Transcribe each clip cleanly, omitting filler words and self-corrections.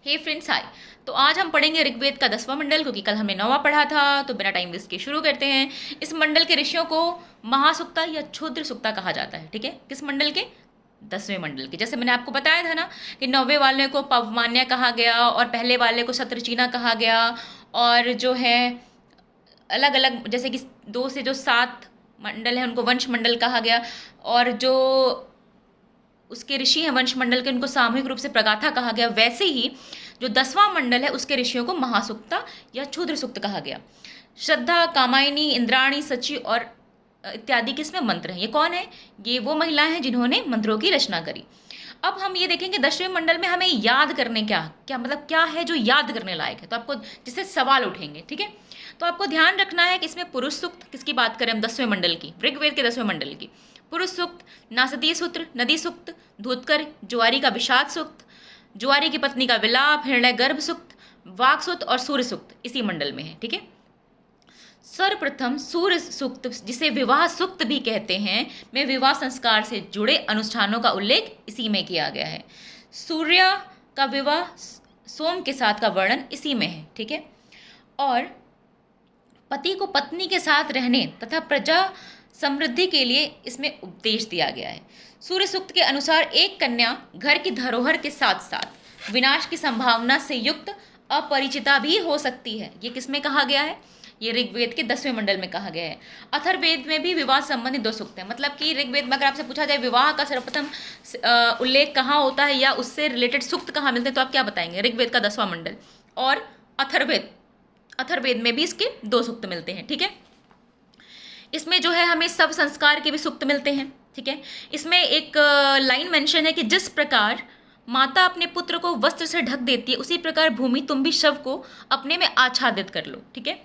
हे friends hi. तो आज हम पढ़ेंगे ऋग्वेद का 10वां मंडल, क्योंकि कल हमने 9वां पढ़ा था। तो बिना टाइम वेस्ट के शुरू करते हैं। इस मंडल के ऋषियों को महासुक्ता या क्षुद्र सुक्ता कहा जाता है। ठीक है, किस मंडल के? 10वें मंडल के। जैसे मैंने आपको बताया था ना कि 9वें वाले को पवमान्य कहा गया और पहले वाले को शतरुचीना कहा गया। और जो है अलग अलग, जैसे कि 2 से जो 7 मंडल है उनको वंश मंडल कहा गया। और जो उसके ऋषि हैं वंश मंडल के, उनको सामूहिक रूप से प्रगाथा कहा गया। वैसे ही जो 10वां मंडल है उसके ऋषियों को महासुक्ता या क्षुद्र सुक्त कहा गया। श्रद्धा, कामायनी, इंद्राणी, सची और इत्यादि किसमें मंत्र हैं। ये कौन है? ये वो महिलाएं हैं जिन्होंने मंत्रों की रचना करी। अब हम ये देखेंगे 10वें मंडल में हमें याद करने क्या क्या मतलब क्या है जो याद करने लायक है। तो आपको जिससे सवाल उठेंगे, ठीक है। तो आपको ध्यान रखना है कि इसमें पुरुष सूक्त किसकी बात करें हम 10वें मंडल की, ऋग्वेद के 10वें मंडल की। पुरुष सूक्त, नासदीय सूत्र, नदी सूक्त, धूतकर, जुआरी का विषाद सूक्त, जुआरी की पत्नी का विलाप, हिरण्य गर्भ सूक्त, वाक सूक्त और सूर्य सूक्त इसी मंडल में है। ठीक है। सर्वप्रथम सूर्य सूक्त, जिसे विवाह सूक्त भी कहते हैं, में विवाह संस्कार से जुड़े अनुष्ठानों का उल्लेख इसी में किया गया है। सूर्य का विवाह सोम के साथ का वर्णन इसी में है। ठीक है। और पति को पत्नी के साथ रहने तथा प्रजा समृद्धि के लिए इसमें उपदेश दिया गया है। सूर्य सूक्त के अनुसार एक कन्या घर की धरोहर के साथ साथ विनाश की संभावना से युक्त अपरिचिता भी हो सकती है। ये किसमें कहा गया है? ये ऋग्वेद के 10वें मंडल में कहा गया है। अथर्ववेद में भी विवाह संबंधित 2 सूक्त हैं। मतलब कि ऋग्वेद में अगर आपसे पूछा जाए विवाह का सर्वप्रथम उल्लेख कहाँ होता है या उससे रिलेटेड सूक्त कहाँ मिलते हैं, तो आप क्या बताएंगे? ऋग्वेद का 10वां मंडल। और अथर्ववेद में भी इसके 2 सूक्त मिलते हैं। ठीक है। इसमें जो है हमें सब संस्कार के भी सूक्त मिलते हैं। ठीक है। इसमें एक लाइन मेंशन है कि जिस प्रकार माता अपने पुत्र को वस्त्र से ढक देती है, उसी प्रकार भूमि तुम भी शव को अपने में आच्छादित कर लो। ठीक है।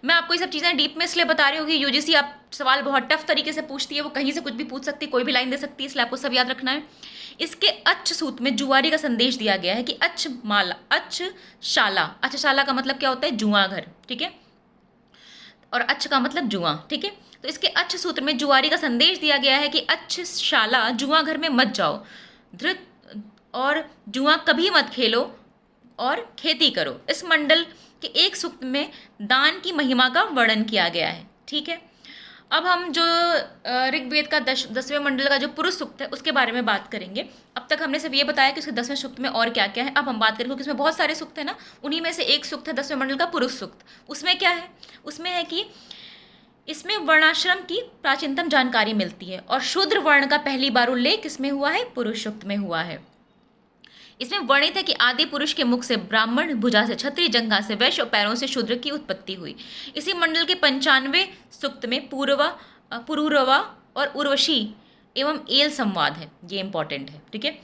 मैं आपको ये सब चीज़ें डीप में इसलिए बता रही हूँ कि यूजीसी आप सवाल बहुत टफ तरीके से पूछती है। वो कहीं से कुछ भी पूछ सकती है, कोई भी लाइन दे सकती है, इसलिए आपको सब याद रखना है। इसके अच्छ सूत में जुआरी का संदेश दिया गया है कि अच्छशाला का मतलब क्या होता है? जुआ घर। ठीक है। और अच्छ का मतलब जुआ। ठीक है। तो इसके अच्छ सूत्र में जुआरी का संदेश दिया गया है कि अच्छशाला, जुआ घर में मत जाओ, धृत और जुआ कभी मत खेलो और खेती करो। इस मंडल के एक सूक्त में दान की महिमा का वर्णन किया गया है। ठीक है। अब हम जो ऋग्वेद का 10वें मंडल का जो पुरुष सूक्त है उसके बारे में बात करेंगे। अब तक हमने सिर्फ ये बताया कि उसके 10वें सूक्त में और क्या क्या है। अब हम बात करेंगे, क्योंकि इसमें बहुत सारे सूक्त है ना, उन्हीं में से एक सूक्त है 10वें मंडल का पुरुष सूक्त। उसमें क्या है? उसमें है कि इसमें वर्णाश्रम की प्राचीनतम जानकारी मिलती है और शूद्र वर्ण का पहली बार उल्लेख इसमें हुआ है, पुरुष सूक्त में हुआ है। इसमें वर्णित है कि आदि पुरुष के मुख से ब्राह्मण, भुजा से क्षत्रिय, जंघा से वैश्य और पैरों से शूद्र की उत्पत्ति हुई। इसी मंडल के 95वें सूक्त में पुरूरवा और उर्वशी एवं एल संवाद है। ये इंपॉर्टेंट है। ठीक है।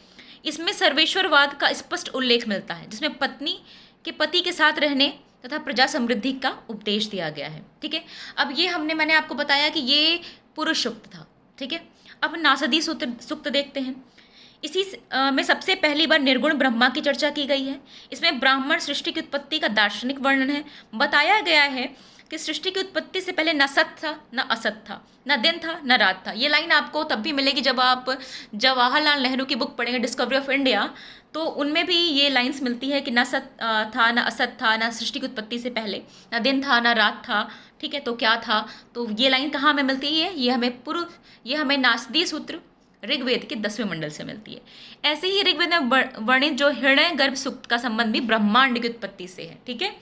इसमें सर्वेश्वरवाद का स्पष्ट उल्लेख मिलता है, जिसमें पत्नी के पति के साथ रहने तथा प्रजा समृद्धि का उपदेश दिया गया है। ठीक है। अब ये मैंने आपको बताया कि ये पुरुष सूक्त था। ठीक है। अब नासदी सूक्त देखते हैं। इसी में सबसे पहली बार निर्गुण ब्रह्मा की चर्चा की गई है। इसमें ब्राह्मण सृष्टि की उत्पत्ति का दार्शनिक वर्णन है। बताया गया है कि सृष्टि की उत्पत्ति से पहले न सत था, न असत था, न दिन था, न रात था। ये लाइन आपको तब भी मिलेगी जब आप जवाहरलाल नेहरू की बुक पढ़ेंगे, डिस्कवरी ऑफ इंडिया। तो उनमें भी ये लाइन्स मिलती है कि न सत था, न असत था, न सृष्टि की उत्पत्ति से पहले, न दिन था, न रात था। ठीक है। तो क्या था? तो ये लाइन कहाँ हमें मिलती है? ये हमें नासदी सूत्र ऋग्वेद के 10वें मंडल से मिलती है। ऐसे ही ऋग्वेद में वर्णित जो हिरण्य गर्भ सूक्त का संबंध भी ब्रह्मांड की उत्पत्ति से है। ठीक है।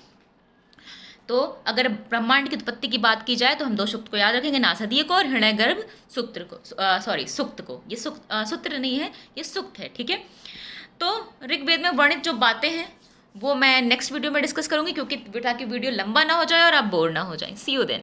तो अगर ब्रह्मांड की उत्पत्ति की बात की जाए तो हम 2 सूक्त को याद रखेंगे, नासदीय को और हिरण्य गर्भ सूक्त को। ये सूत्र नहीं है, ये सूक्त है। ठीक है। तो ऋग्वेद में वर्णित जो बातें हैं वो मैं नेक्स्ट वीडियो में डिस्कस करूंगी, क्योंकि ताकि वीडियो लंबा ना हो जाए और आप बोर ना हो जाए। सी यू देन।